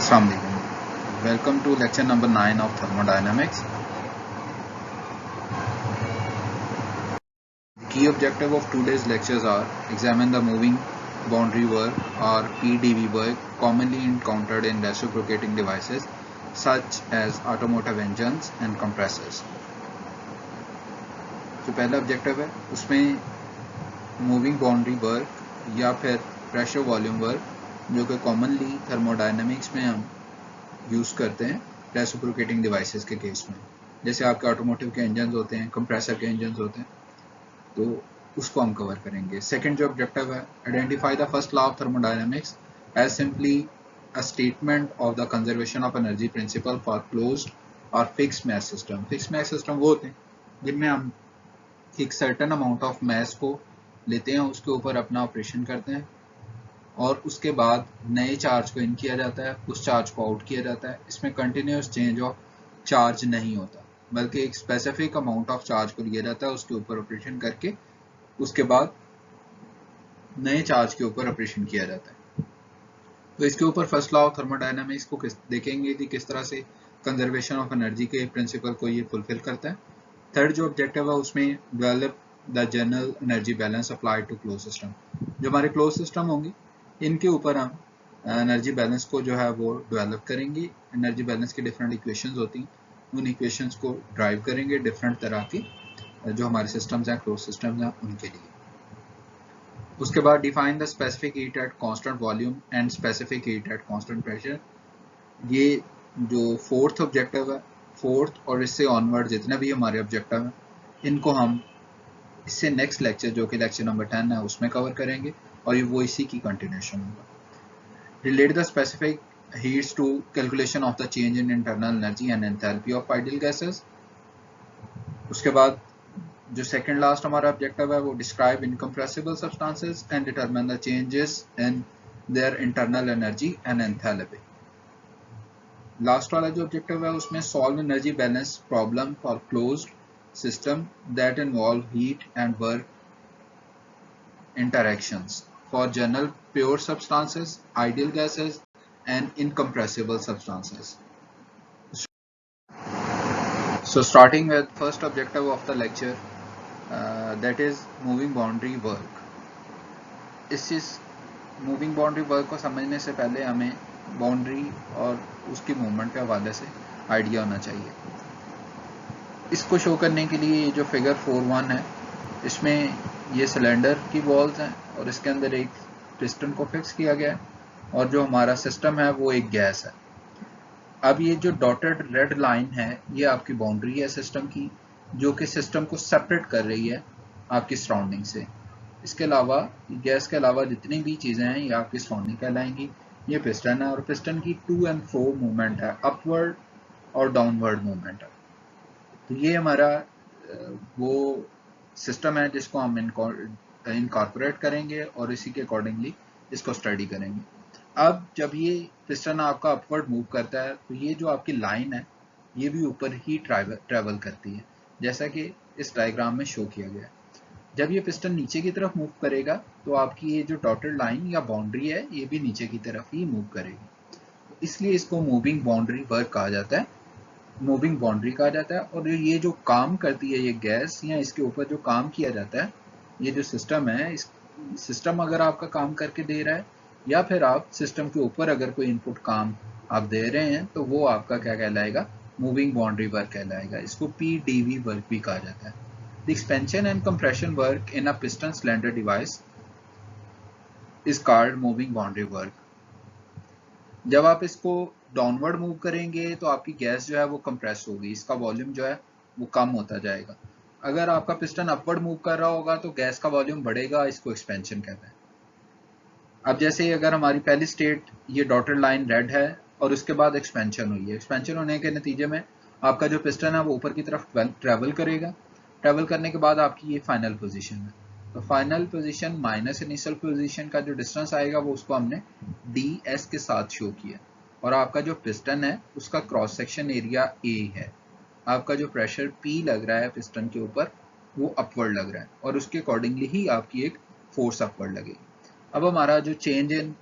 Assalamu alaikum. Welcome to lecture number 9 of thermodynamics. The key objective of today's lectures are examine the moving boundary work or PDV work commonly encountered in reciprocating devices such as automotive engines and compressors. जो पहला objective है उसमें moving boundary work या फिर pressure volume work जो कि commonly thermodynamics में हम यूज़ करते हैं रेसिप्रोकेटिंग डिवाइसेस के केस में, जैसे आपके ऑटोमोटिव के इंजन होते हैं, कंप्रेसर के इंजन होते हैं, तो उसको हम कवर करेंगे। सेकंड जो ऑब्जेक्टिव है, identify the first law of thermodynamics as simply a statement of the conservation of energy principle for closed और fixed mass system. Fixed mass system वो होते हैं जिनमें हम एक सर्टेन अमाउंट ऑफ मैस को लेते हैं, उसके ऊपर अपना ऑपरेशन करते हैं और उसके बाद नए चार्ज को इन किया जाता है, उस चार्ज को आउट किया जाता है। इसमें कंटिन्यूस चेंज ऑफ चार्ज नहीं होता, बल्कि एक स्पेसिफिक अमाउंट ऑफ चार्ज को लिया जाता है, उसके ऊपर ऑपरेशन करके उसके बाद नए चार्ज के ऊपर ऑपरेशन किया जाता है। तो इसके ऊपर फर्स्ट लॉ ऑफ थर्मोडायनामिक्स को देखेंगे कि किस तरह से कंजर्वेशन ऑफ एनर्जी के प्रिंसिपल को ये फुलफिल करता है। थर्ड जो ऑब्जेक्टिव है उसमें develop the general energy balance apply to close system. जो हमारे क्लोज सिस्टम होंगे इनके ऊपर हम एनर्जी बैलेंस को जो है वो डेवलप करेंगे। एनर्जी बैलेंस की डिफरेंट इक्वेशंस होती हैं, उन इक्वेशंस को ड्राइव करेंगे डिफरेंट तरह की जो हमारे सिस्टम्स हैं, क्लोज सिस्टम्स हैं, उनके लिए। उसके बाद define the specific heat at constant volume and specific heat at constant pressure. ये जो फोर्थ ऑब्जेक्टिव है, फोर्थ और इससे ऑनवर्ड जितने भी हमारे ऑब्जेक्टिव हैं इनको हम इससे नेक्स्ट लेक्चर जो कि लेक्चर नंबर 10 है उसमें कवर करेंगे और ये वो इसी की कंटिन्यूशन होगा। Relate the specific heats to calculation of the change in internal energy and enthalpy of ideal gases. उसके बाद जो सेकंड लास्ट हमारा ऑब्जेक्टिव है वो describe incompressible substances and determine the changes in their internal energy and enthalpy. Last वाला जो objective है उसमें solve energy balance problem for closed system that involve heat and work interactions for general pure substances, ideal gases and incompressible substances. So starting with first objective of the lecture, that is moving boundary work. इस चीज moving boundary work को समझने से पहले हमें boundary और उसकी movement के हवाले से आइडिया होना चाहिए। इसको शो करने के लिए ये जो फिगर 4.1 है इसमें ये सिलेंडर की वॉल्स हैं और इसके अंदर एक पिस्टन को फिक्स किया गया है और जो हमारा सिस्टम है वो एक गैस है। अब ये जो डॉटेड रेड लाइन है ये आपकी बाउंड्री है सिस्टम की, जो कि सिस्टम को सेपरेट कर रही है आपकी सराउंडिंग से। इसके अलावा गैस के अलावा जितनी भी चीज़ें हैं ये आपकी सराउंडिंग कहलाएंगी। ये पिस्टन है और पिस्टन की टू एंड फ्रो मूवमेंट है, अपवर्ड और डाउनवर्ड मूवमेंट है। तो ये हमारा वो सिस्टम है जिसको हम इनकॉर्पोरेट करेंगे और इसी के अकॉर्डिंगली इसको स्टडी करेंगे। अब जब ये पिस्टन आपका अपवर्ड मूव करता है तो ये जो आपकी लाइन है ये भी ऊपर ही ट्रैवल करती है, जैसा कि इस डायग्राम में शो किया गया है। जब ये पिस्टन नीचे की तरफ मूव करेगा तो आपकी ये जो डॉटेड लाइन या बाउंड्री है ये भी नीचे की तरफ ही मूव करेगी, इसलिए इसको मूविंग बाउंड्री वर्क कहा जाता है, मूविंग बाउंड्री कहा जाता है। और ये जो काम करती है ये गैस या इसके ऊपर जो काम किया जाता है, ये जो सिस्टम है, इस सिस्टम अगर आपका काम करके दे रहा है या फिर आप सिस्टम के ऊपर अगर कोई इनपुट काम आप दे रहे हैं तो वो आपका क्या कहलाएगा, मूविंग बाउंड्री वर्क कहलाएगा। इसको पीडीवी वर्क भी कहा जाता है। The expansion and compression work in a piston cylinder device is called moving boundary work. जब आप इसको डाउनवर्ड मूव करेंगे तो आपकी गैस जो है वो कंप्रेस होगी, इसका वॉल्यूम जो है वो कम होता जाएगा। अगर आपका पिस्टन अपवर्ड मूव कर रहा होगा तो गैस का वॉल्यूम बढ़ेगा, इसको एक्सपेंशन कहते हैं। अब जैसे अगर हमारी पहली स्टेट ये डॉटेड लाइन रेड है और उसके बाद एक्सपेंशन हुई है, एक्सपेंशन होने के नतीजे में आपका जो पिस्टन है वो ऊपर की तरफ ट्रेवल करेगा। ट्रेवल करने के बाद आपकी ये फाइनल पोजीशन है, तो final position minus initial position का जो डिस्टेंस आएगा वो उसको हमने डी एस के साथ शो किया। और आपका जो पिस्टन है उसका क्रॉस सेक्शन एरिया ए है। आपका जो प्रेशर पी लग रहा है पिस्टन के ऊपर वो अपवर्ड लग रहा है और उसके अकॉर्डिंगली ही आपकी एक फोर्स अपवर्ड लगेगी। अब हमारा जो चेंज इन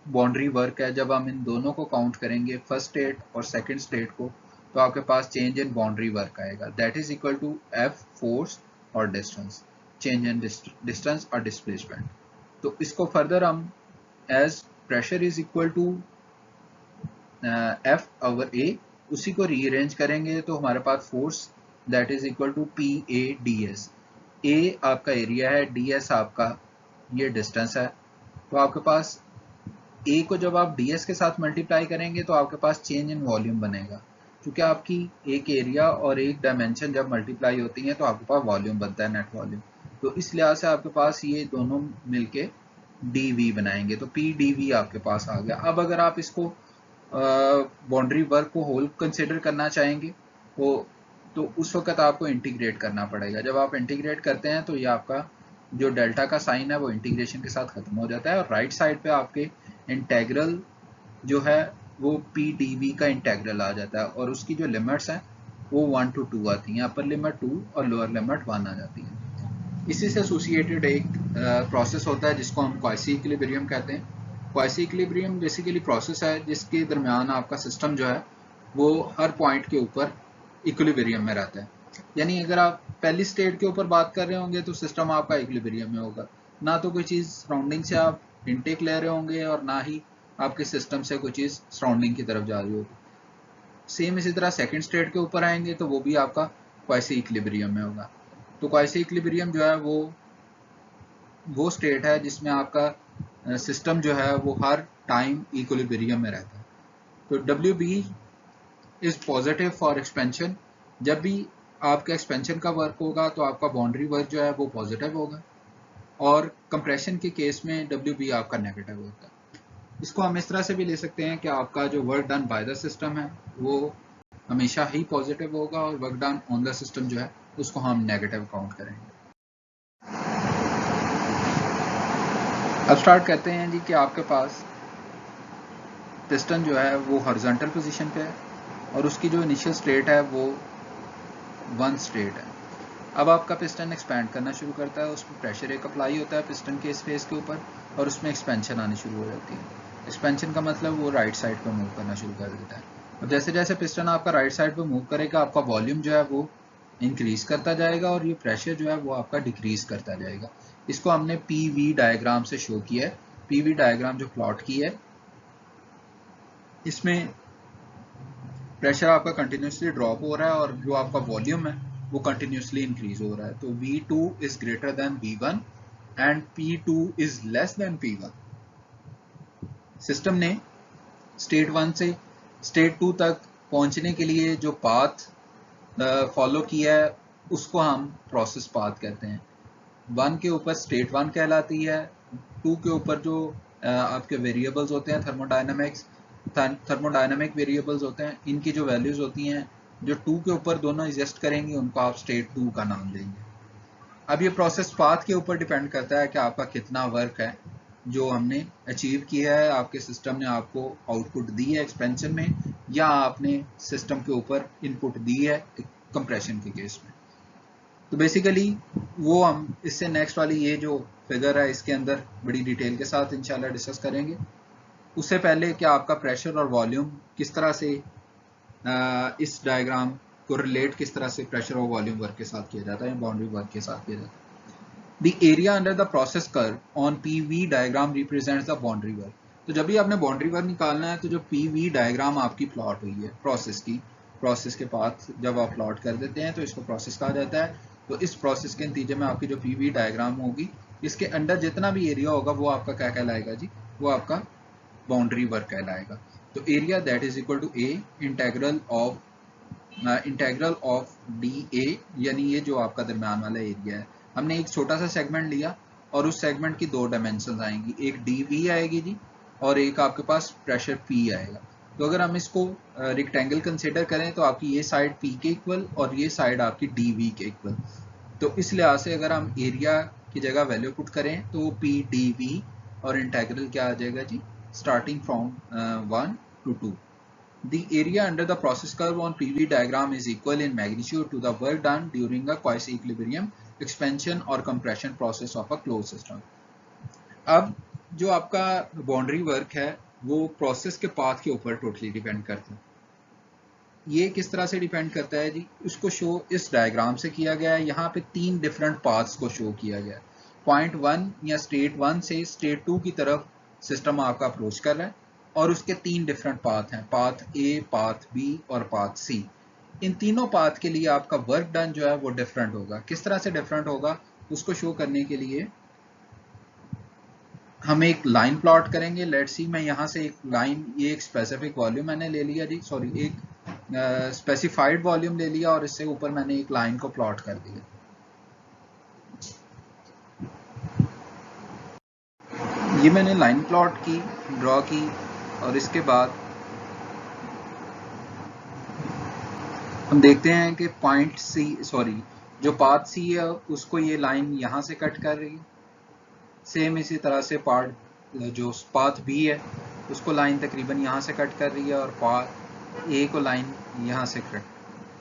बाउंड्री वर्क है, जब हम इन दोनों को काउंट करेंगे, फर्स्ट स्टेट और सेकंड स्टेट को, तो आपके पास चेंज इन बाउंड्री वर्क आएगा, that is equal to F force और डिस्टेंस, चेंज इन डिस्टेंस और डिस्प्लेसमेंट। तो इसको फर्दर हम as pressure is equal to F over A, उसी को रीअरेंज करेंगे तो हमारे पास force that is equal to P A D S. A आपका एरिया है, डी एस आपका ये डिस्टेंस है। तो आपके पास ए को जब आप डी एस के साथ मल्टीप्लाई करेंगे तो आपके पास चेंज इन वॉल्यूम बनेगा, क्योंकि आपकी एक एरिया और एक डायमेंशन जब मल्टीप्लाई होती हैं तो आपके पास वॉल्यूम बनता है, नेट वॉल्यूम। तो इस लिहाज से आपके पास ये दोनों मिलके डी वी बनाएंगे, तो पी डी वी आपके पास आ गया। अब अगर आप इसको बाउंड्री वर्क को होल कंसिडर करना चाहेंगे तो उस वक्त आपको इंटीग्रेट करना पड़ेगा। जब आप इंटीग्रेट करते हैं तो ये आपका जो डेल्टा का साइन है वो इंटीग्रेशन के साथ खत्म हो जाता है, और राइट साइड पे आपके इंटेग्रल जो है वो पी डी वी का इंटेग्रल आ जाता है, और उसकी जो लिमिट्स हैं वो 1 to 2 आती हैं, अपर लिमिट 2 और लोअर लिमिट 1 आ जाती है। इसी से एसोसिएटेड एक प्रोसेस होता है जिसको हम क्वासी इक्विलिब्रियम कहते हैं। क्वासी इक्विलिब्रियम बेसिकली प्रोसेस है जिसके दरमियान आपका सिस्टम जो है वो हर पॉइंट के ऊपर इक्विलिब्रियम में रहता है। यानी अगर आप पहली स्टेट के ऊपर बात कर रहे होंगे तो सिस्टम आपका इक्विलिब्रियम में होगा, ना तो कोई चीज़ सराउंडिंग से आप इनटेक ले रहे होंगे और ना ही आपके सिस्टम से कोई चीज़ सराउंडिंग की तरफ जा रही होगी। सेम इसी तरह सेकंड स्टेट के ऊपर आएंगे तो वो भी आपका क्वासी इक्विलिब्रियम में होगा। तो क्वासी इक्विलिब्रियम जो है वो स्टेट है जिसमें आपका सिस्टम जो है वो हर टाइम इक्विलिब्रियम में रहता है। तो W B is positive for expansion. जब भी आपका एक्सपेंशन का वर्क होगा तो आपका बाउंड्री वर्क जो है वो पॉजिटिव होगा, और कंप्रेशन के केस में डब्ल्यू बी आपका नेगेटिव होता है। इसको हम इस तरह से भी ले सकते हैं कि आपका जो work done by the system है वो हमेशा ही पॉजिटिव होगा, और work done on the system जो है उसको हम नेगेटिव काउंट करेंगे। अब स्टार्ट करते हैं जी कि आपके पास पिस्टन जो है वो हॉरिजॉन्टल पोजीशन पे है, और उसकी जो इनिशियल स्टेट है वो 1 स्टेट है। अब आपका पिस्टन एक्सपैंड करना शुरू करता है, उसमें प्रेशर एक अप्लाई होता है पिस्टन के स्पेस के ऊपर, और उसमें एक्सपेंशन आनी शुरू हो जाती है। एक्सपेंशन का मतलब वो राइट साइड पर मूव करना शुरू कर देता है। और जैसे जैसे पिस्टन आपका राइट साइड पर मूव करेगा आपका वॉल्यूम जो है वो इंक्रीज करता जाएगा, और ये प्रेशर जो है वो आपका डिक्रीज करता जाएगा। इसको हमने पी वी डायग्राम से शो किया है। पी वी डायग्राम जो प्लॉट की है इसमें प्रेशर आपका कंटिन्यूसली ड्रॉप हो रहा है और जो आपका वॉल्यूम है वो कंटिन्यूसली इंक्रीज हो रहा है। तो V2 is greater than V1 and P2 is less than P1। System ने स्टेट 1 से स्टेट 2 तक पहुंचने के लिए जो पाथ फॉलो किया है उसको हम प्रोसेस पाथ कहते हैं। 1 के ऊपर स्टेट 1 कहलाती है, 2 के ऊपर जो आपके वेरिएबल्स होते हैं थर्मोडायनामिक वेरिएबल्स होते हैं, इनकी जो वैल्यूज होती हैं जो 2 के ऊपर दोनों एग्जिस्ट करेंगी उनको आप स्टेट 2 का नाम देंगे। अब ये प्रोसेस पाथ के ऊपर डिपेंड करता है कि आपका कितना वर्क है जो हमने अचीव किया है, आपके सिस्टम ने आपको आउटपुट दी है एक्सपेंशन में, या आपने सिस्टम के ऊपर इनपुट दी है कंप्रेशन के केस में। तो बेसिकली वो हम इससे नेक्स्ट वाली ये जो फिगर है इसके अंदर बड़ी डिटेल के साथ इंशाल्लाह डिस्कस करेंगे। उससे पहले कि आपका प्रेशर और वॉल्यूम किस तरह से इस डायग्राम को रिलेट किस तरह से प्रेशर और वॉल्यूम वर्क के साथ किया जाता है या बाउंड्री वर्क के साथ किया जाता है। The area under the process curve on PV diagram represents the boundary work. तो जब भी आपने बाउंड्री वर्क निकालना है तो जो PV डायग्राम आपकी प्लॉट हुई है प्रोसेस के पाथ जब आप प्लॉट कर देते हैं तो इसको प्रोसेस कहा जाता है। तो इस प्रोसेस के नतीजे में आपकी जो PV डायग्राम होगी इसके अंदर जितना भी एरिया होगा वो आपका क्या कहलाएगा जी, वो आपका बाउंड्री वर्क कहलाएगा। तो area that is equal to A integral of DA, यानी ये जो आपका दरम्यान वाला एरिया है। हमने एक छोटा सा सेगमेंट लिया और उस सेगमेंट की 2 डायमेंशन आएंगी, एक DV आएगी जी और एक आपके पास प्रेशर P आएगा। तो अगर हम इसको रेक्टेंगल कंसिडर करें तो आपकी ये साइड P के इक्वल और ये साइड आपकी DV के इक्वल। तो इस लिहाज से अगर हम एरिया की जगह वैल्यू पुट करें तो PDV और इंटेग्रल क्या आ जाएगा जी, starting from 1 to 2. The area under the process curve on PV diagram is equal in magnitude to the work done during a quasi-equilibrium expansion or compression process of a closed system. अब जो आपका boundary work है वो process के path के ऊपर totally depend करता है। ये किस तरह से डिपेंड करता है जी, उसको शो इस डायग्राम से किया गया है। यहाँ पे 3 डिफरेंट पाथ्स को शो किया गया है। पॉइंट 1 या स्टेट 1 से स्टेट 2 की तरफ सिस्टम आपका अप्रोच कर रहा है और उसके 3 डिफरेंट पाथ हैं, पाथ ए, पाथ बी और पाथ सी। इन तीनों पाथ के लिए आपका वर्क डन जो है वो डिफरेंट होगा। किस तरह से डिफरेंट होगा उसको शो करने के लिए हम एक लाइन प्लॉट करेंगे। लेट्स सी, मैं यहाँ से एक लाइन, ये एक स्पेसिफिक वॉल्यूम मैंने ले लिया जी, सॉरी एक स्पेसिफाइड वॉल्यूम ले लिया और इससे ऊपर मैंने एक लाइन को प्लॉट कर दिया। ये मैंने लाइन प्लॉट की, ड्रॉ की, और इसके बाद हम देखते हैं कि पॉइंट सी, सॉरी जो पाथ सी है उसको ये लाइन यहाँ से कट कर रही है। सेम इसी तरह से जो पाथ बी है उसको लाइन तकरीबन यहाँ से कट कर रही है और पाथ ए को लाइन यहाँ से कट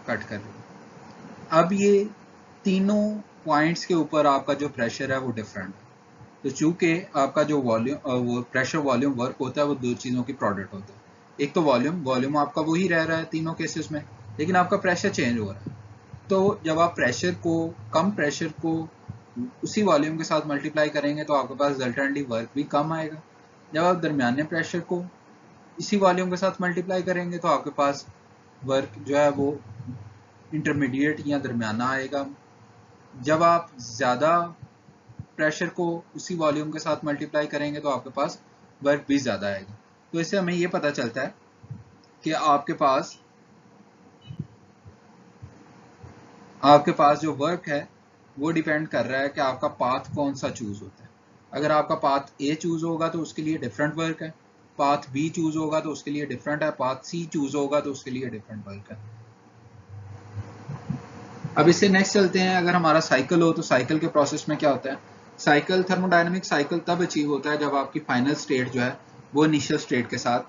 कर रही है। अब ये तीनों पॉइंट्स के ऊपर आपका जो प्रेशर है वो डिफरेंट है। तो चूंकि आपका जो वो प्रेशर वॉल्यूम वर्क होता है वो दो चीज़ों की प्रोडक्ट होता है। एक तो वॉल्यूम आपका वही रह रहा है तीनों केसेस में, लेकिन आपका प्रेशर चेंज हो रहा है। तो जब आप कम प्रेशर को उसी वॉल्यूम के साथ मल्टीप्लाई करेंगे तो आपके पास रिजल्टेंटली वर्क भी कम आएगा। जब आप दरमियाने प्रेशर को इसी वॉल्यूम के साथ मल्टीप्लाई करेंगे तो आपके पास वर्क जो है वो इंटरमीडिएट या दरमियाना आएगा। जब आप ज़्यादा प्रेशर को उसी वॉल्यूम के साथ मल्टीप्लाई करेंगे तो आपके पास वर्क भी ज़्यादा आएगा। तो इससे हमें ये पता चलता है कि आपके पास जो वर्क है वो डिपेंड कर रहा है कि आपका पाथ कौन सा चूज होता है। अगर आपका पाथ ए चूज होगा तो उसके लिए डिफरेंट वर्क है, पाथ बी चूज होगा तो उसके लिए डिफरेंट है, पाथ सी चूज होगा तो उसके लिए डिफरेंट वर्क है। अब इससे नेक्स्ट चलते हैं। अगर हमारा साइकिल हो तो साइकिल के प्रोसेस में क्या होता है। साइकिल, थर्मोडायनेमिक साइकिल तब अचीव होता है जब आपकी फाइनल स्टेट जो है वो इनिशियल स्टेट के साथ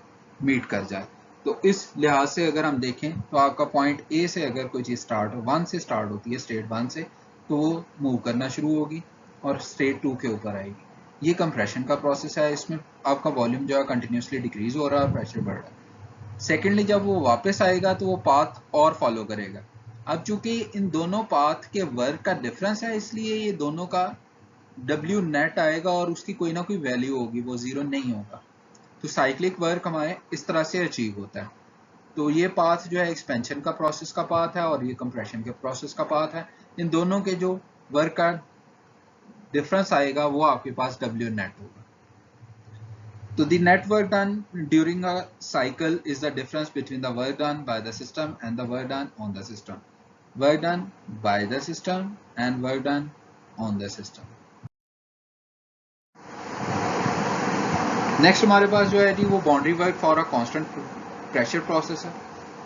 मीट कर जाए। तो इस लिहाज से अगर हम देखें तो आपका पॉइंट ए से अगर कोई चीज़ वन से स्टार्ट होती है, स्टेट 1 से, तो वो मूव करना शुरू होगी और स्टेट 2 के ऊपर आएगी। ये कंप्रेशन का प्रोसेस है। इसमें आपका वॉल्यूम जो है कंटिन्यूसली डिक्रीज हो रहा है, प्रेशर बढ़ रहा है। सेकेंडली, जब वो वापस आएगा तो वो पाथ और फॉलो करेगा। अब चूंकि इन दोनों पाथ के वर्क का डिफरेंस है, इसलिए ये दोनों का W नेट आएगा और उसकी कोई ना कोई वैल्यू होगी, वो जीरो नहीं होगा। तो साइक्लिक वर्क हमारे इस तरह से अचीव होता है। तो ये पाथ जो है एक्सपेंशन का प्रोसेस का पाथ है और ये कंप्रेशन के प्रोसेस का पाथ है। इन दोनों के जो वर्क का डिफरेंस आएगा वो आपके पास W नेट होगा। So the net work done during a cycle is the difference between the work done by the system and the work done on the system. Work done by the system and work done on the system. Next हमारे पास जो है जी वो boundary work for a constant pressure process है।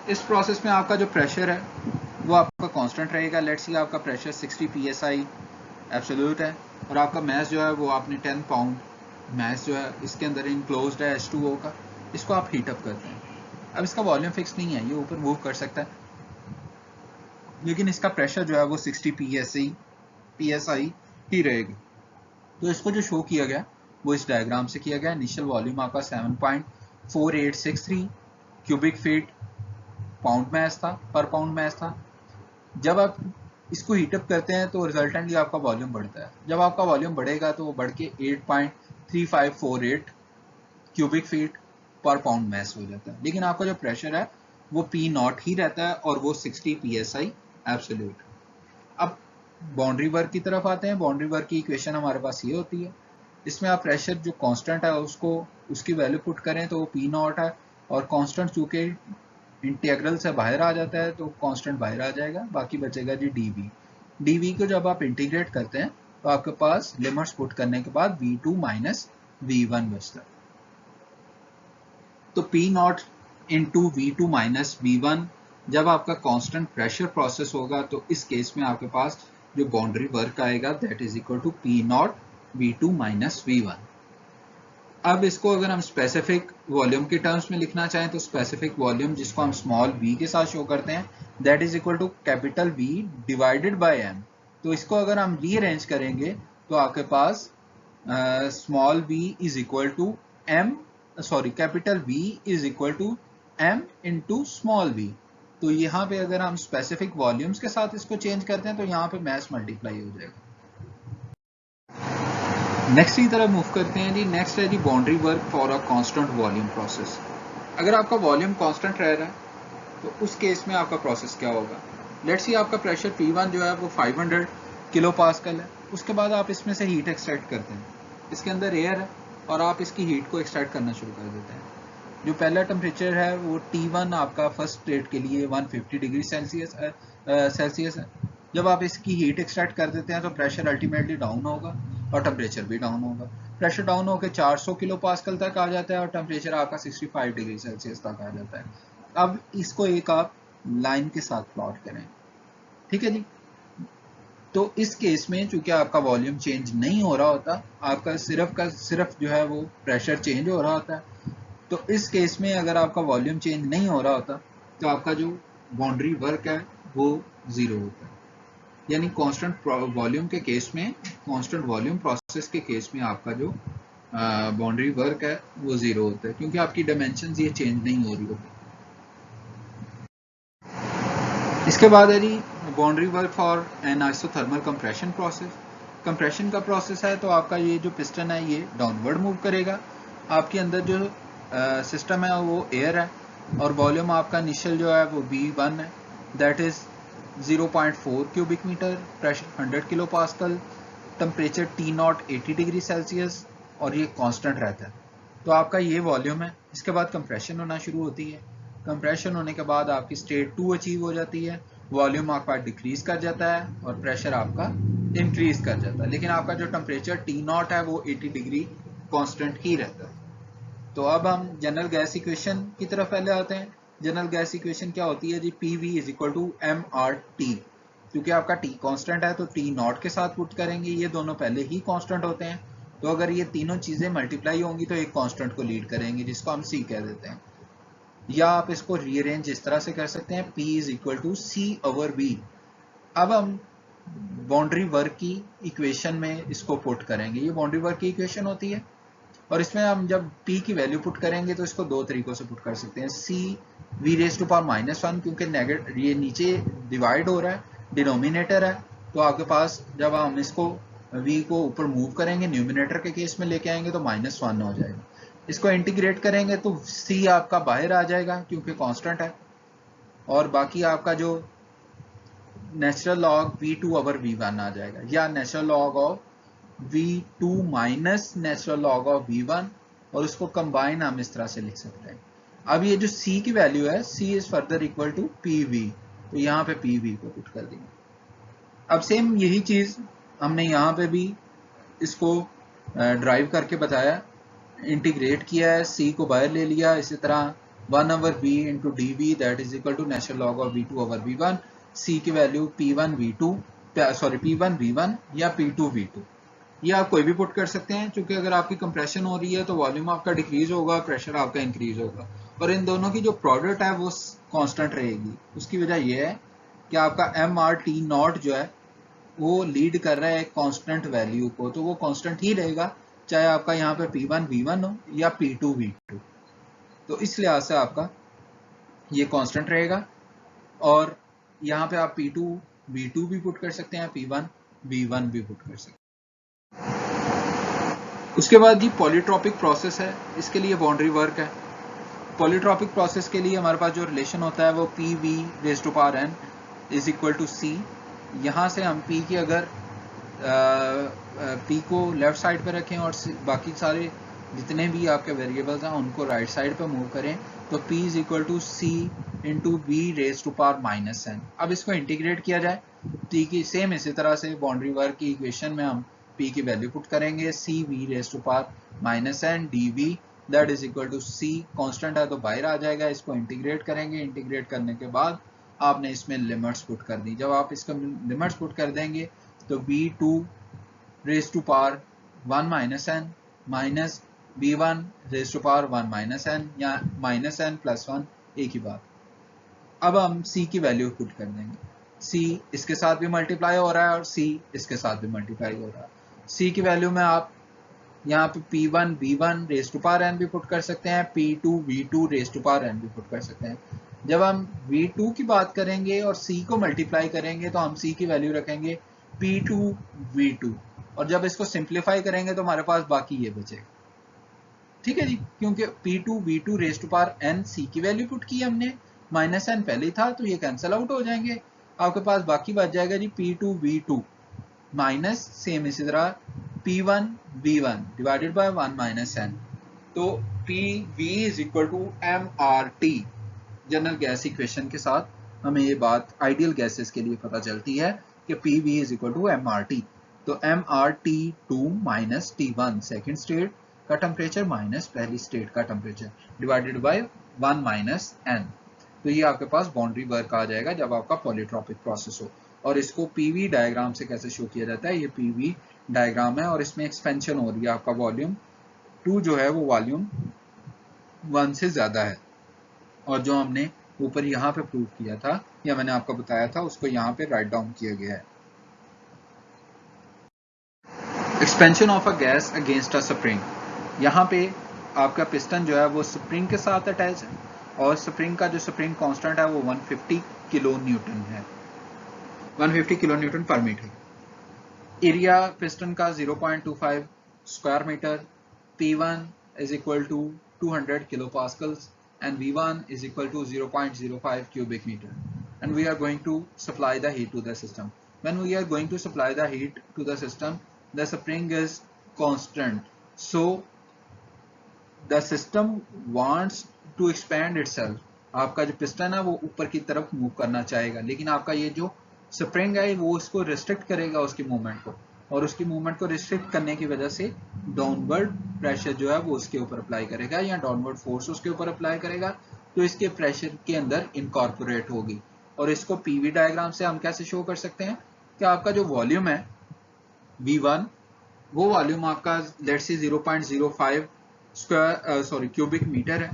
इस process में आपका जो pressure है वो आपका कांस्टेंट रहेगा। लेट्स सी आपका प्रेशर 60 psi एब्सोल्यूट है और आपका मास जो है वो आपने 10 पाउंड मास जो है इसके अंदर इनक्लोज्ड है H2O का। इसको आप हीट अप करते हैं। अब इसका वॉल्यूम फिक्स नहीं है, ये ऊपर मूव कर सकता है, लेकिन इसका प्रेशर जो है वो 60 psi ही रहेगा। तो इसको जो शो किया गया वो इस डायग्राम से किया गया। इनिशियल वॉल्यूम आपका 7.4863 क्यूबिक फीट पाउंड मैस था, पर पाउंड मैस था। जब आप इसको हीटअप करते हैं तो रिजल्टेंटली आपका वॉल्यूम बढ़ता है। जब आपका वॉल्यूम बढ़ेगा तो वो बढ़ के 8.3548 क्यूबिक फीट पर पाउंड मैस हो जाता है, लेकिन आपका जो प्रेशर है वो P0 ही रहता है और वो 60 psi एब्सोल्यूट। अब बाउंड्री वर्क की तरफ आते हैं। बाउंड्री वर्क की इक्वेशन हमारे पास ये होती है। इसमें आप प्रेशर जो कांस्टेंट है उसको उसकी वैल्यू पुट करें तो वो P0 है और कांस्टेंट चूंकि इंटीग्रल से बाहर आ जाता है तो कांस्टेंट बाहर आ जाएगा, बाकी बचेगा जी dV। dV को जब आप इंटीग्रेट करते हैं तो आपके पास लिमिट्स पुट करने के बाद V2 माइनस V1 बचता है। तो P0 into V2 minus V1 जब आपका कांस्टेंट प्रेशर प्रोसेस होगा तो इस केस में आपके पास जो बाउंड्री वर्क आएगा that is equal to P0 V2 minus V1। अब इसको अगर हम स्पेसिफिक वॉल्यूम के टर्म्स में लिखना चाहें तो स्पेसिफिक वॉल्यूम जिसको हम स्मॉल v के साथ शो करते हैं that is equal to capital V divided by m। तो इसको अगर हम रीअरेंज करेंगे तो आपके पास small v is equal to m sorry capital V is equal to M into small v। तो यहाँ पे अगर हम स्पेसिफिक वॉल्यूम्स के साथ इसको चेंज करते हैं तो यहाँ पे मैस मल्टीप्लाई हो जाएगा। नेक्स्ट की तरफ मूव करते हैं जी। नेक्स्ट है जी boundary work for a constant volume process. अगर आपका वॉल्यूम कांस्टेंट रह रहा है तो उस केस में आपका प्रोसेस क्या होगा। लेट्स सी आपका प्रेशर P1 जो है वो 500 किलो पास्कल है। उसके बाद आप इसमें से हीट एक्सट्रैक्ट करते हैं, इसके अंदर एयर है और आप इसकी हीट को एक्सट्रैक्ट करना शुरू कर देते हैं। जो पहला टेम्परेचर है वो T1 आपका फर्स्ट स्टेट के लिए 150 डिग्री सेल्सियस है। जब आप इसकी हीट एक्सट्रैक्ट कर देते हैं तो प्रेशर अल्टीमेटली डाउन होगा और टेम्परेचर भी डाउन होगा। प्रेशर डाउन होकर 400 किलो पास्कल तक आ जाता है और टेम्परेचर आपका 65 डिग्री सेल्सियस तक आ जाता है। अब इसको एक आप लाइन के साथ प्लॉट करें, ठीक है जी। तो इस केस में चूंकि आपका वॉल्यूम चेंज नहीं हो रहा होता, आपका सिर्फ जो है वो प्रेशर चेंज हो रहा होता है। तो इस केस में अगर आपका वॉल्यूम चेंज नहीं हो रहा होता तो आपका जो बाउंड्री वर्क है वो जीरो होता है। यानी कांस्टेंट वॉल्यूम के केस में, कांस्टेंट वॉल्यूम प्रोसेस के केस में आपका जो बाउंड्री वर्क है वो जीरो होता है, क्योंकि आपकी डायमेंशंस ये चेंज नहीं हो रही होती। इसके बाद है जी boundary work for an isothermal compression process. Compression का प्रोसेस है तो आपका ये जो पिस्टन है ये डाउनवर्ड मूव करेगा। आपके अंदर जो सिस्टम है वो एयर है और वॉल्यूम आपका इनिशियल जो है वो V1 है, that is 0.4 cubic metre, pressure 100 kilo pascal, temperature T0 80 degree Celsius और ये कांस्टेंट रहता है। तो आपका ये वॉल्यूम है। इसके बाद कंप्रेशन होना शुरू होती है। कंप्रेशन होने के बाद आपकी स्टेट 2 अचीव हो जाती है, वॉल्यूम आपका डिक्रीज कर जाता है और प्रेशर आपका इंक्रीज कर जाता है, लेकिन आपका जो टेम्परेचर T0 है वो 80 डिग्री कांस्टेंट ही रहता है। तो अब हम जनरल गैस इक्वेशन की तरफ पहले आते हैं। जनरल गैस इक्वेशन क्या होती है जी, PV is equal to MRT। क्योंकि आपका T कांस्टेंट है तो T0 के साथ पुट करेंगे, ये दोनों पहले ही कांस्टेंट होते हैं। तो अगर ये तीनों चीजें मल्टीप्लाई होंगी तो एक कांस्टेंट को लीड करेंगे जिसको हम C कह देते हैं। या आप इसको रीअरेंज इस तरह से कर सकते हैं, P is equal to C over V। अब हम बाउंड्री वर्क की इक्वेशन में इसको पुट करेंगे। ये बाउंड्री वर्क की इक्वेशन होती है और इसमें हम जब P की वैल्यू पुट करेंगे तो इसको दो तरीकों से पुट कर सकते हैं। C V raise to power -1, क्योंकि नेगेटिव ये नीचे डिवाइड हो रहा है, डिनोमिनेटर है, तो आपके पास जब हम इसको V को ऊपर मूव करेंगे न्यूमिनेटर के केस में लेके आएंगे तो -1 हो जाएगा। इसको इंटीग्रेट करेंगे तो C आपका बाहर आ जाएगा क्योंकि कांस्टेंट है, और बाकी आपका जो natural log V2 over V1 आ जाएगा, या natural log of V2 minus natural log of V1, और उसको कंबाइन हम इस तरह से लिख सकते हैं। अब ये जो C की वैल्यू है, C is further equal to PV, तो यहाँ पे PV को पुट कर देंगे। अब सेम यही चीज हमने यहाँ पे भी इसको ड्राइव करके बताया, इंटीग्रेट किया है, C को बाहर ले लिया, इसी तरह 1 over V into DV that is equal to natural log of V2 over V1। C की वैल्यू P1 V1 या P2 V2, ये आप कोई भी पुट कर सकते हैं। क्योंकि अगर आपकी कंप्रेशन हो रही है तो वॉल्यूम आपका डिक्रीज होगा, प्रेशर आपका इंक्रीज होगा, और इन दोनों की जो प्रोडक्ट है वो कांस्टेंट रहेगी। उसकी वजह यह है कि आपका MRT0 जो है वो लीड कर रहा है कांस्टेंट वैल्यू को, तो वो कांस्टेंट ही रहेगा चाहे आपका यहाँ पे P1 V1 हो या P2 V2। तो इस लिहाज से आपका ये कांस्टेंट रहेगा, और यहाँ पे आप P2 V2 भी पुट कर सकते हैं, P1 V1 भी पुट कर सकते हैं। उसके बाद ये पॉलीट्रॉपिक प्रोसेस है, इसके लिए बाउंड्री वर्क है। पॉलीट्रॉपिक प्रोसेस के लिए हमारे पास जो रिलेशन होता है वो PV raise to power n is equal to C। यहाँ से हम P की अगर P को लेफ्ट साइड पे रखें और बाकी सारे जितने भी आपके वेरिएबल्स हैं उनको राइट साइड पे मूव करें तो P is equal to C into V raise to power -n। अब इसको इंटीग्रेट किया जाए T की सेम इसी तरह से बाउंड्री वर्क की इक्वेशन में हम P की वैल्यू पुट करेंगे, C V raise to power -n dV that is equal to C, constant है तो बाहर आ जाएगा। इसको इंटीग्रेट करेंगे, इंटीग्रेट करने के बाद आपने इसमें लिमिट्स पुट कर दी। जब आप इसका लिमिट्स पुट कर देंगे तो V2 raise to power 1 -n minus V1 raise to power 1 -n या -n प्लस 1 एक ही बात। अब हम C की वैल्यू पुट कर देंगे। C इसके साथ भी मल्टीप्लाई हो रहा है और C इसके साथ भी मल्टीप्लाई हो रहा है। C की वैल्यू में आप यहाँ पे P1 V1 raise to power n भी पुट कर सकते हैं, P2 V2 raise to power n भी पुट कर सकते हैं। जब हम V2 की बात करेंगे और C को मल्टीप्लाई करेंगे तो हम C की वैल्यू रखेंगे P2 V2, और जब इसको सिंप्लीफाई करेंगे तो हमारे पास बाकी ये बचेगा। ठीक है जी, क्योंकि P2 V2 raise to power n C की वैल्यू पुट की हमने, माइनस n पहले ही था तो ये कैंसिल आउट हो जाएंगे। आपके पास बाकी बच जाएगा जी P2 V2 माइनस सेम इसी तरह P1 V1 divided by 1 minus n। तो PV is equal to MRT। General gas equation के साथ हमें ये बात आइडियल गैसेस के लिए पता चलती है कि PV is equal to MRT। तो MRT2 minus T1 second state का टेम्परेचर माइनस पहली स्टेट का temperature divided by 1 minus n। तो ये आपके पास बाउंड्री वर्क आ जाएगा जब आपका पॉलीट्रॉपिक प्रोसेस हो। और इसको पीवी डायग्राम से कैसे शो किया जाता है, ये पीवी डायग्राम है और इसमें एक्सपेंशन हो रही है, आपका वॉल्यूम 2 जो है वो वॉल्यूम 1 से ज्यादा है। और जो हमने ऊपर यहाँ पे प्रूव किया था या मैंने आपको बताया था उसको यहाँ पे राइट डाउन किया गया है। Expansion of a gas against a spring. यहाँ पे आपका पिस्टन जो है वो स्प्रिंग के साथ अटैच है और स्प्रिंग का जो स्प्रिंग कांस्टेंट है वो 150 किलो न्यूटन है, 150 किलो न्यूटन पर मीटर। एरिया पिस्टन का 0.25 square metre, P1 is equal to 200 kilopascals and V1 is equal to 0.05 cubic meter, and we are going to supply the heat to the system. When we are going to supply the heat to the system, the spring is constant, so the system wants to expand itself. आपका जो piston है वो ऊपर की तरफ move करना चाहेगा, लेकिन आपका ये जो स्प्रिंग है वो इसको रिस्ट्रिक्ट करेगा उसकी मूवमेंट को, और उसकी मूवमेंट को रिस्ट्रिक्ट करने की वजह से डाउनवर्ड प्रेशर जो है वो उसके ऊपर अप्लाई करेगा या डाउनवर्ड फोर्स उसके ऊपर अप्लाई करेगा, तो इसके प्रेशर के अंदर इनकॉर्पोरेट होगी। और इसको पीवी डायग्राम से हम कैसे शो कर सकते हैं कि आपका जो वॉल्यूम है V1 वो वॉल्यूम आपका let's say 0.05 square cubic metre है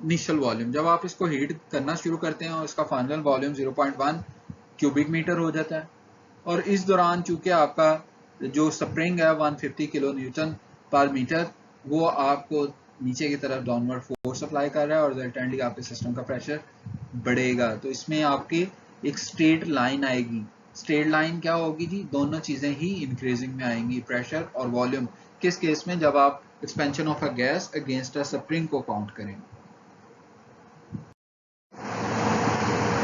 इनिशियल वॉल्यूम। जब आप इसको हीट करना शुरू करते हैं और इसका फाइनल वॉल्यूम 0.1 क्यूबिक मीटर हो जाता है, और इस दौरान चूंकि आपका जो स्प्रिंग है 150 किलो न्यूटन पर मीटर वो आपको नीचे की तरफ डाउनवर्ड फोर्स अप्लाई कर रहा है और रिजल्टेंटली आपके सिस्टम का प्रेशर बढ़ेगा। तो इसमें आपकी एक स्ट्रेट लाइन आएगी। स्ट्रेट लाइन क्या होगी जी, दोनों चीजें ही इंक्रीजिंग में आएंगी, प्रेशर और वॉल्यूम। किस केस में, जब आप expansion of a gas against a spring को काउंट करेंगे।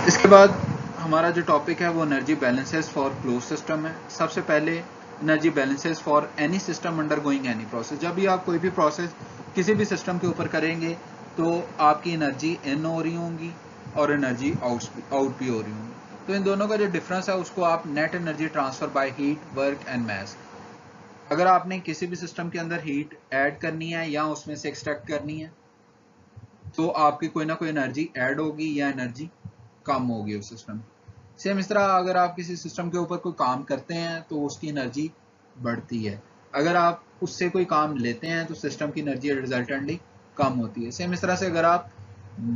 इसके बाद हमारा जो टॉपिक है वो energy balances for close system है। सबसे पहले energy balances for any system under going any process. जब भी आप कोई भी प्रोसेस किसी भी सिस्टम के ऊपर करेंगे तो आपकी एनर्जी इन हो रही होंगी और एनर्जी आउट भी हो रही होंगी। तो इन दोनों का जो डिफरेंस है उसको आप net energy transfer by heat, work and mass. अगर आपने किसी भी सिस्टम के अंदर हीट ऐड करनी है या उसमें से एक्सट्रैक्ट करनी है तो आपकी कोई ना कोई एनर्जी ऐड होगी या एनर्जी कम होगी उस सिस्टम। सेम इस तरह अगर आप किसी सिस्टम के ऊपर कोई काम करते हैं तो उसकी एनर्जी बढ़ती है, अगर आप उससे कोई काम लेते हैं तो सिस्टम की एनर्जी रिजल्टेंटली कम होती है। सेम इस तरह से अगर आप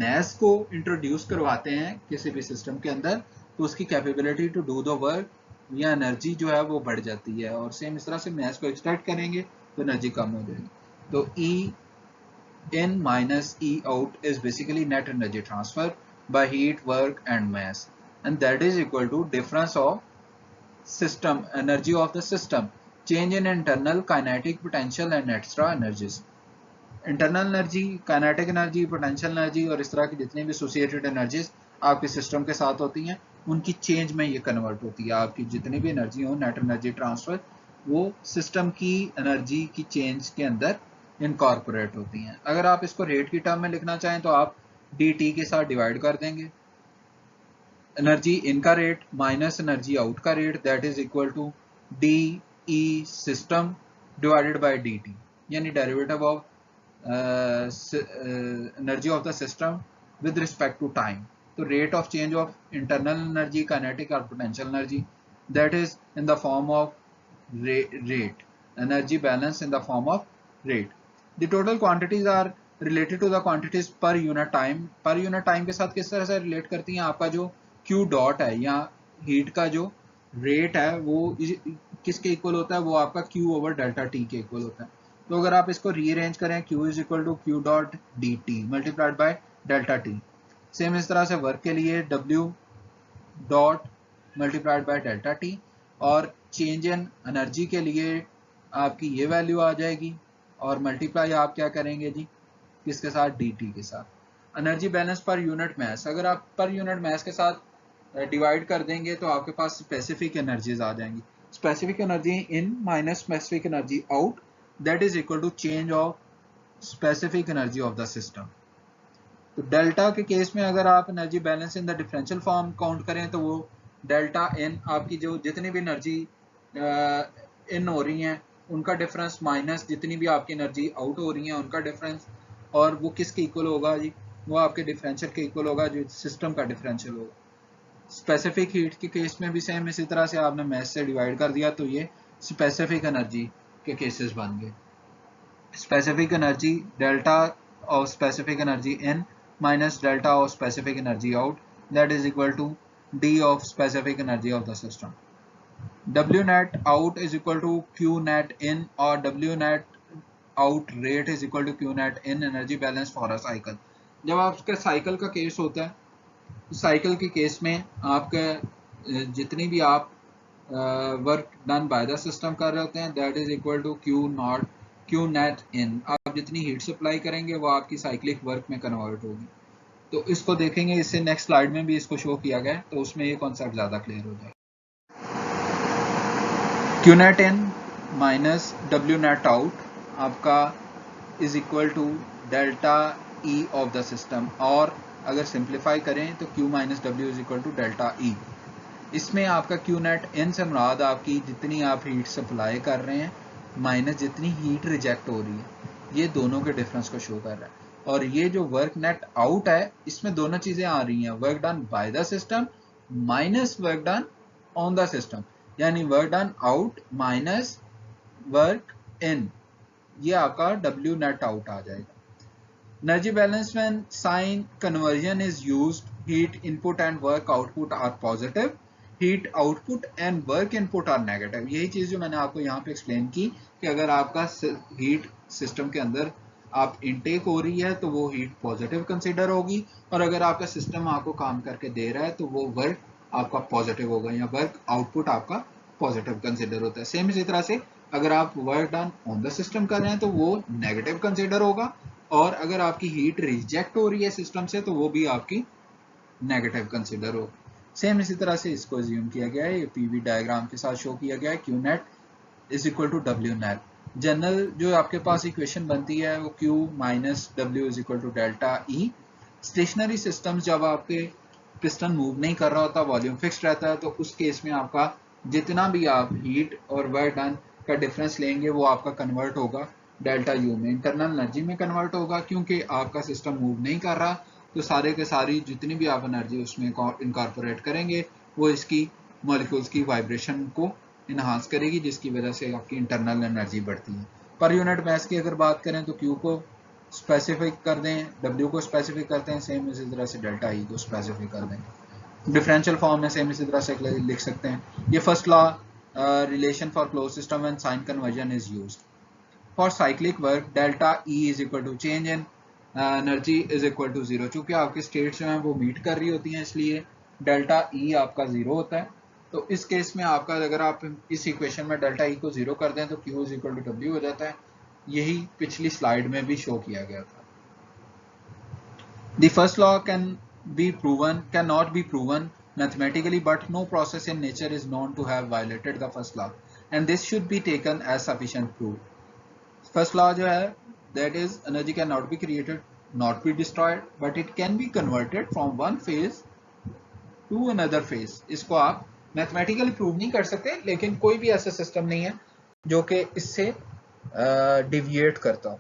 मैस को इंट्रोड्यूस करवाते हैं किसी भी सिस्टम के अंदर तो उसकी capability to do the work या एनर्जी जो है वो बढ़ जाती है, और सेम इस तरह से मैस को एक्सट्रैक्ट करेंगे तो एनर्जी कम हो जाएगी। तो E in minus E out is basically net energy transfer by heat, work and mass, and that is equal to difference of system energy of the system, change in internal kinetic potential and extra energies। Internal energy, kinetic energy, potential energy और इस तरह की जितनी भी associated energies आपके system के साथ होती हैं उनकी चेंज में ये कन्वर्ट होती है। आपकी जितनी भी एनर्जी हो, नेट एनर्जी ट्रांसफर, वो सिस्टम की एनर्जी की चेंज के अंदर इनकॉर्पोरेट होती हैं। अगर आप इसको रेट की टर्म में लिखना चाहें तो आप dt के साथ डिवाइड कर देंगे एनर्जी इन का रेट माइनस एनर्जी आउट का rate, that is equal to D E system divided by dt, यानी derivative of energy of the system with respect to time। तो rate of change of internal energy, kinetic or potential energy, that is in the form of rate, energy balance in the form of rate। The total quantities are related to the quantities per unit time। per unit time के साथ किस तरह से relate करती हैं, आपका जो Q dot है या heat का जो rate है वो किसके इक्वल होता है, वो आपका Q over delta T के इक्वल होता है। तो अगर आप इसको रीअरेंज करें Q is equal to Q dot D T multiplied by delta T. Same इस तरह से वर्क के लिए W dot multiplied by delta T, और चेंज इन एनर्जी के लिए आपकी ये वैल्यू आ जाएगी, और मल्टीप्लाई आप क्या करेंगे जी, किसके साथ, dt के साथ। Energy balance per unit mass, अगर आप पर यूनिट मास के साथ डिवाइड कर देंगे तो आपके पास स्पेसिफिक एनर्जीज आ जाएंगी। Specific energy in minus specific energy out, that is equal to change of specific energy of the system. तो डेल्टा के केस में अगर आप energy balance in the differential form count करें तो वो डेल्टा एन, आपकी जो जितनी भी एनर्जी इन हो रही हैं उनका डिफरेंस माइनस जितनी भी आपकी एनर्जी आउट हो रही है उनका डिफरेंस, और वो किसके इक्वल होगा जी, वो आपके डिफरेंशियल के इक्वल होगा, जो सिस्टम का डिफरेंशियल होगा। स्पेसिफिक हीट के केस में भी सेम इसी तरह से आपने मैथ से डिवाइड कर दिया तो ये स्पेसिफिक एनर्जी के केसेस बन गए। specific energy delta of specific energy in minus delta of specific energy out, that is equal to d of specific energy of the system. W net out is equal to Q net in, or W net out rate is equal to Q net in energy balance for a cycle। जब आपका cycle का case होता है, cycle के case में आपका जितनी भी आप work done by the system कर रहे होते हैं, that is equal to Q net in. आप जितनी हीट सप्लाई करेंगे वो आपकी साइक्लिक वर्क में कन्वर्ट होगी। तो इसको देखेंगे, इससे नेक्स्ट स्लाइड में भी इसको शो किया गया है, तो उसमें ये कॉन्सेप्ट ज़्यादा क्लियर हो जाएगा। Q net in minus W net out आपका is equal to delta E of the system, और अगर सिंप्लीफाई करें तो Q minus W is equal to delta E. इसमें आपका Q नेट इन से मुराद आपकी जितनी आप हीट सप्लाई कर रहे हैं माइनस जितनी हीट रिजेक्ट हो रही है, ये दोनों के डिफरेंस को शो कर रहा है। और ये जो वर्क नेट आउट है इसमें दोनों चीजें आ रही हैं, work done by the system minus work done on the system, यानी work done out minus work in, ये आपका W नेट आउट आ जाएगा। Energy balance when sign conversion is used, heat input and work output are positive, heat output and work input are negative। यही चीज जो मैंने आपको यहाँ पे एक्सप्लेन की कि अगर आपका हीट सिस्टम के अंदर आप इनटेक हो रही है तो वो हीट पॉजिटिव कंसिडर होगी, और अगर आपका सिस्टम आपको काम करके दे रहा है तो वो वर्क आपका पॉजिटिव होगा, या वर्क आउटपुट आपका पॉजिटिव कंसिडर होता है। सेम इसी तरह से अगर आप work done on the system कर रहे हैं तो वो नेगेटिव कंसिडर होगा, और अगर आपकी हीट रिजेक्ट हो रही है सिस्टम से तो वो भी आपकी नेगेटिव कंसिडर हो। सेम इसी तरह से इसको अज्यूम किया गया है, ये पीवी डायग्राम के साथ शो किया गया है, Q net is equal to W net. General जो आपके पास इक्वेशन बनती है वो Q minus W is equal to delta E. Stationary system जब आपके पिस्टन मूव नहीं कर रहा होता, वॉल्यूम फिक्स्ड रहता है, तो उस केस में आपका जितना भी आप हीट और वर्क डन का डिफरेंस लेंगे वो आपका कन्वर्ट होगा डेल्टा यू में, इंटरनल एनर्जी में कन्वर्ट होगा। क्योंकि आपका सिस्टम मूव नहीं कर रहा तो सारे के सारी जितनी भी आप एनर्जी उसमें इनकॉर्पोरेट करेंगे वो इसकी मॉलिक्यूल्स की वाइब्रेशन को इन्हांस करेगी, जिसकी वजह से आपकी इंटरनल एनर्जी बढ़ती है। पर यूनिट मास की अगर बात करें तो Q को स्पेसिफिक कर दें, W को स्पेसिफिक करते हैं, सेम इसी तरह से डेल्टा ई को स्पेसिफिक कर दें। डिफरेंशियल फॉर्म में सेम इसी तरह से लिख सकते हैं। ये first law relation for close system and sign conversion is used. For cyclic work, delta E is equal to change in energy is equal to 0। चूंकि आपके स्टेट्स जो हैं वो मीट कर रही होती हैं इसलिए डेल्टा E आपका 0 होता है। तो इस केस में आपका अगर आप इस इक्वेशन में डेल्टा E को 0 कर दें तो Q is equal to W हो जाता है। यही पिछली स्लाइड में भी शो किया गया था। The first law cannot be proven mathematically, but no process in nature is known to have violated the first law, and this should be taken as sufficient proof। First law जो है that is energy can not be created not be destroyed but it can be converted from one phase two another phase. इसको आप mathematically prove नहीं कर सकते, लेकिन कोई भी ऐसा सिस्टम नहीं है जो कि इससे डिविएट करता हो।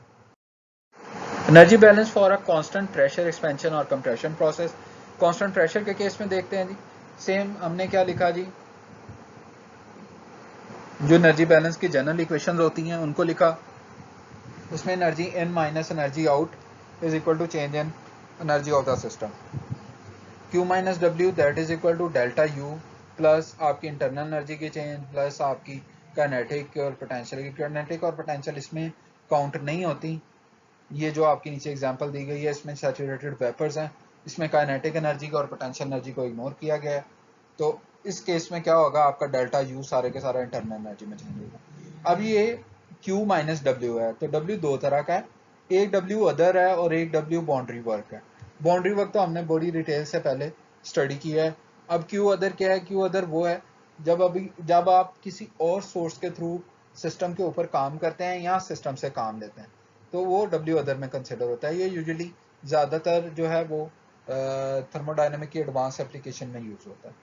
Energy balance for a constant pressure expansion और कंप्रेशन प्रोसेस। कांस्टेंट प्रेशर के केस में देखते हैं जी, सेम हमने क्या लिखा जी, जो एनर्जी बैलेंस की जनरल इक्वेशंस होती हैं उनको लिखा। उसमें energy in minus energy out is equal to change in energy of the system. Q minus W that is equal to delta U plus आपकी इंटरनल एनर्जी की चेंज प्लस आपकी kinetic और potential की। काइनेटिक और potential इसमें count नहीं होती। ये जो आपकी नीचे एग्जांपल दी गई है इसमें सैचुरेटेड वेपर्स हैं, इसमें काइनेटिक एनर्जी को और पोटेंशियल एनर्जी को इग्नोर किया गया है। तो इस केस में क्या होगा, आपका डेल्टा यू सारे के सारा इंटरनल एनर्जी में चेंज होगा। अब ये Q माइनस डब्ल्यू है, तो W दो तरह का है, एक W अदर है और एक W बाउंड्री वर्क है। बाउंड्री वर्क तो हमने बड़ी डिटेल से पहले स्टडी किया है। अब Q अदर क्या है, Q अदर वो है जब आप किसी और सोर्स के थ्रू सिस्टम के ऊपर काम करते हैं या सिस्टम से काम लेते हैं, तो वो W अदर में कंसिडर होता है। ये यूजुअली ज़्यादातर जो है वो थर्मोडाइनमिक की एडवांस एप्लीकेशन में यूज होता है।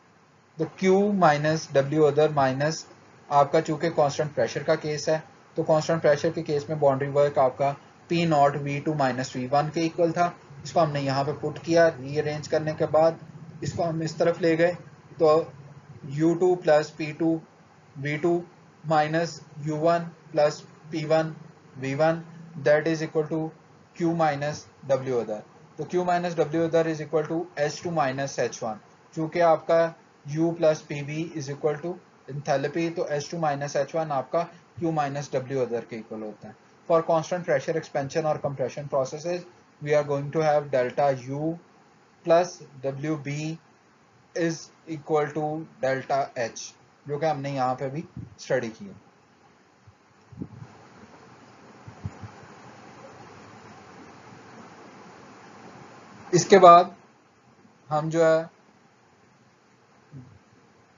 तो Q minus W other minus आपका चूंकि कांस्टेंट प्रेशर का केस है, तो कांस्टेंट प्रेशर के केस में बाउंड्री वर्क आपका P not V2 minus V1 के इक्वल था। इसको हमने यहाँ पे पुट किया, रीअरेंज करने के बाद इसको हम इस तरफ ले गए, तो U2 plus P2 V2 minus U1 plus P1 V1 that is equal to Q minus W other. तो Q minus W other is equal to H2 minus H1। चूंकि आपका U plus PV is equal to enthalpy, तो H2 minus H1 आपका Q minus W other के equal होता है। For constant pressure expansion और compression processes we are going to have delta U plus WB is equal to delta H, जो कि हमने यहाँ पे भी स्टडी किया। इसके बाद हम जो है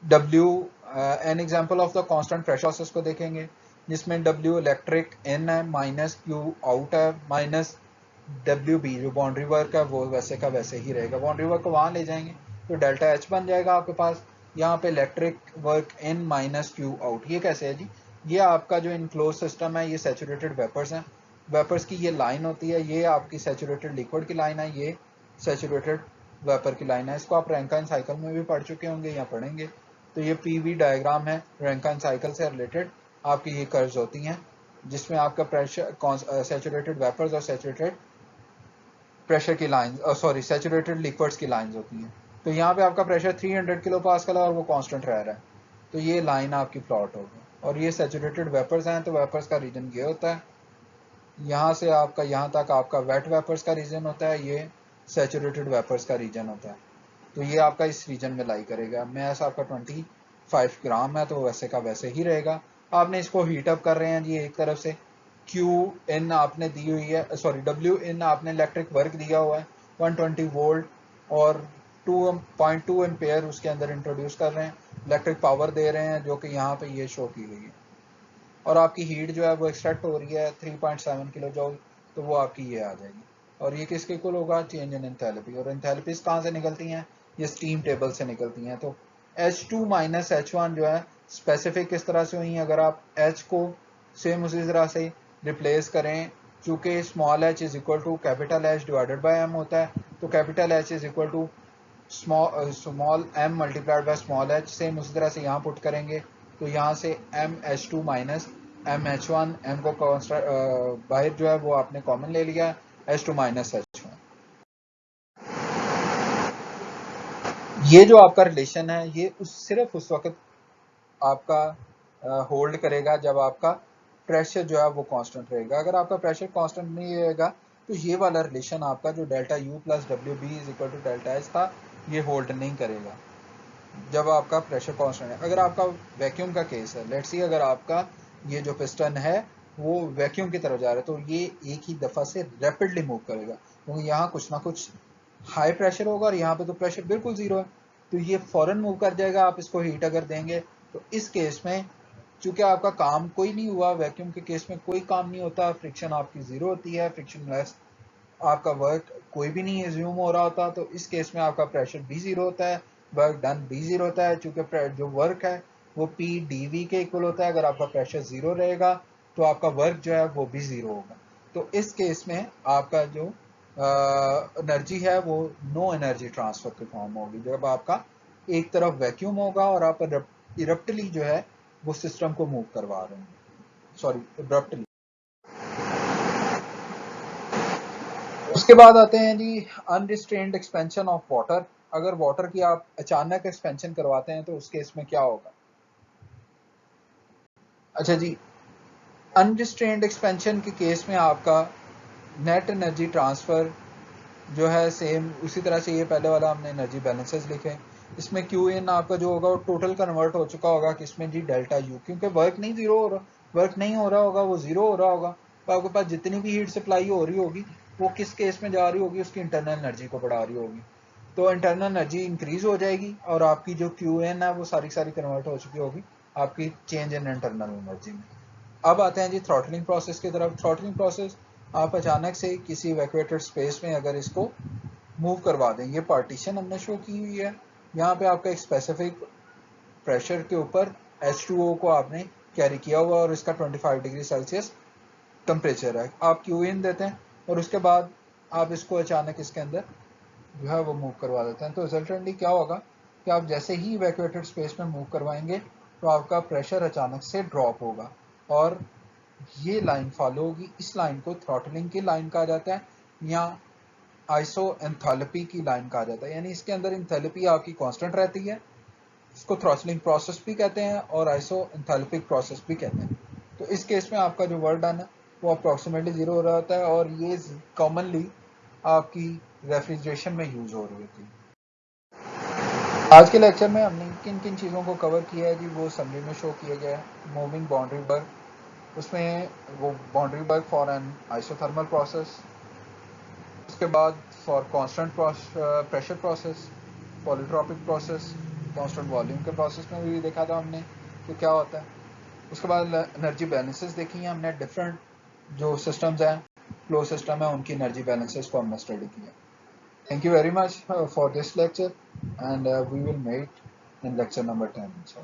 W an example of the constant pressure process को देखेंगे, जिसमें W इलेक्ट्रिक N है माइनस Q आउट है माइनस WB जो बाउंड्री वर्क है वो वैसे का वैसे ही रहेगा। बाउंड्री वर्क को वहां ले जाएंगे तो डेल्टा H बन जाएगा आपके पास। यहाँ पे electric work N minus Q out, ये कैसे है जी, ये आपका जो इनक्लोज सिस्टम है, ये सैचुरेटेड वेपर्स हैं, वेपर्स की ये लाइन होती है, ये आपकी सैचुरेटेड लिक्विड की लाइन है, ये सैचुरेटेड वेपर की लाइन है। इसको आप रैंकाइन साइकिल में भी पढ़ चुके होंगे या पढ़ेंगे। तो ये PV डायग्राम है रैंकाइन साइकिल से रिलेटेड, आपकी ये कर्व्स होती हैं जिसमें आपका प्रेशर सैचुरेटेड वेपर्स और सैचुरेटेड प्रेशर की लाइन सॉरी सैचुरेटेड लिक्विड्स की लाइंस होती हैं। तो यहाँ पे आपका प्रेशर 300 किलो पास्कल है और वो कांस्टेंट रह रहा है, तो ये लाइन आपकी प्लॉट होगी। और ये सैचुरेटेड वेपर्स हैं, तो वेपर्स का रीजन ये होता है, यहाँ से आपका यहाँ तक आपका वेट वेपर्स का रीजन होता है, ये सैचुरेटेड वेपर्स का रीजन होता है। तो ये आपका इस रीजन में लाई करेगा। मैस आपका 25 ग्राम है, तो वैसे का वैसे ही रहेगा। आपने इसको हीटअप कर रहे हैं जी एक तरफ से, Q in आपने दी हुई है, सॉरी W in आपने इलेक्ट्रिक वर्क दिया हुआ है 120 वोल्ट और 2.2 एम्पेयर उसके अंदर इंट्रोड्यूस कर रहे हैं, इलेक्ट्रिक पावर दे रहे हैं जो कि यहाँ पे ये शो की गई है। और आपकी हीट जो है वो एक्सट्रैक्ट हो रही है 3.7 किलो जूल, तो वो आपकी ये आ जाएगी। और ये किसके इक्वल होगा, चेंज इन एंथैल्पी। और एंथैल्पीज कहाँ से निकलती हैं, ये स्टीम टेबल से निकलती हैं। तो H2 माइनस H1 जो है स्पेसिफिक किस तरह से हुई है, अगर आप H को सेम उसी तरह से रिप्लेस करें, चूंकि small h is equal to capital H divided by m होता है, तो capital H is equal to small m multiplied by small h, same उसी तरह से यहाँ पुट करेंगे। तो यहाँ से MH2 माइनस MH1, m को बाहर जो है वो आपने कॉमन ले लिया, H2 माइनस H1। ये जो आपका रिलेशन है ये सिर्फ उस वक्त आपका होल्ड करेगा जब आपका प्रेशर जो है वो कांस्टेंट रहेगा। अगर आपका प्रेशर कांस्टेंट नहीं रहेगा तो ये वाला रिलेशन आपका जो delta U plus W B is equal to delta H था, ये होल्ड नहीं करेगा जब आपका प्रेशर कांस्टेंट है। अगर आपका वैक्यूम का केस है, लेट्स सी अगर आपका ये जो पिस्टन है वो वैक्यूम की तरफ जा रहा है, तो ये एक ही दफा से रैपिडली मूव करेगा, क्योंकि यहाँ कुछ ना कुछ हाई प्रेशर होगा और यहाँ पे तो प्रेशर बिल्कुल जीरो है, तो ये फौरन मूव कर जाएगा। आप इसको हीट अगर देंगे तो इस केस में चूंकि आपका काम कोई नहीं हुआ, वैक्यूम के केस में कोई काम नहीं होता, फ्रिक्शन आपकी जीरो होती है, फ्रिक्शन लेस आपका वर्क कोई भी नहीं एज्यूम हो रहा होता, तो इस केस में आपका प्रेशर भी जीरो होता है, वर्क डन भी जीरो होता है। चूंकि जो वर्क है वो P dV के इक्वल होता है, अगर आपका प्रेशर जीरो रहेगा तो आपका वर्क जो है वो भी जीरो होगा। तो इस केस में आपका जो एनर्जी है वो नो एनर्जी ट्रांसफर की फॉर्म होगी, जब आपका एक तरफ वैक्यूम होगा और आप इरप्टली जो है वो सिस्टम को मूव करवा रहे हैं, सॉरी इब्रप्टली। उसके बाद आते हैं जी अनरिस्ट्रेन्ड एक्सपेंशन ऑफ वाटर। अगर वाटर की आप अचानक एक्सपेंशन करवाते हैं तो उस केस में क्या होगा। अच्छा जी, अनरिस्ट्रेन्ड एक्सपेंशन के केस में आपका नेट एनर्जी ट्रांसफ़र जो है सेम उसी तरह से, ये पहले वाला हमने एनर्जी बैलेंसेस लिखे, इसमें क्यू इन आपका जो होगा वो टोटल कन्वर्ट हो चुका होगा किसमें जी, डेल्टा यू, क्योंकि वर्क नहीं ज़ीरो हो रहा, वर्क नहीं हो रहा होगा, वो ज़ीरो हो रहा होगा, तो आपके पास जितनी भी हीट सप्लाई हो रही होगी वो किस केस में जा रही होगी, उसकी इंटरनल एनर्जी को बढ़ा रही होगी, तो इंटरनल एनर्जी इंक्रीज हो जाएगी और आपकी जो क्यू एन है वो सारी सारी कन्वर्ट हो चुकी होगी आपकी चेंज इन इंटरनल एनर्जी में। अब आते हैं जी थ्रॉटलिंग प्रोसेस की तरफ। थ्रॉटलिंग प्रोसेस, आप अचानक से किसी वैक्यूएटेड स्पेस में अगर इसको मूव करवा दें, ये पार्टीशन हमने शो की हुई है, यहाँ पे आपका एक स्पेसिफिक प्रेशर के ऊपर H2O को आपने कैरी किया हुआ और इसका 25 डिग्री सेल्सियस टेम्परेचर है, आप क्यू इन देते हैं और उसके बाद आप इसको अचानक इसके अंदर जो है वो मूव करवा देते हैं, तो रिजल्टेंटली क्या होगा कि आप जैसे ही वैक्यूएटेड स्पेस में मूव करवाएंगे तो आपका प्रेशर अचानक से ड्रॉप होगा और ये लाइन फॉलो होगी। इस लाइन को थ्रॉटलिंग की लाइन कहा जाता है या आइसो एंथैल्पी की लाइन कहा जाता है, यानी इसके अंदर एंथैल्पी आपकी कांस्टेंट रहती है, इसको थ्रॉटलिंग प्रोसेस भी कहते हैं और आइसो एंथैल्पिक प्रोसेस भी कहते हैं। तो इस केस में आपका जो वर्क डन है वो अप्रॉक्सीमेटली जीरो हो रहा होता है और ये कॉमनली आपकी रेफ्रिजरेशन में यूज हो रही होती है। आज के लेक्चर में हमने किन किन चीज़ों को कवर किया है जी, वो समरी में शो किया गया है। मूविंग बाउंड्री वर्क, उसमें वो boundary work for an isothermal process, उसके बाद for constant pressure process, polytropic process, constant volume के प्रोसेस में भी देखा था हमने कि क्या होता है। उसके बाद एनर्जी बैलेंसेस देखी हैं हमने, डिफरेंट जो सिस्टम्स हैं, फ्लो सिस्टम है, उनकी एनर्जी बैलेंसेस को हमने स्टडी किया। Thank you very much for this lecture and we will meet in lecture number 10. So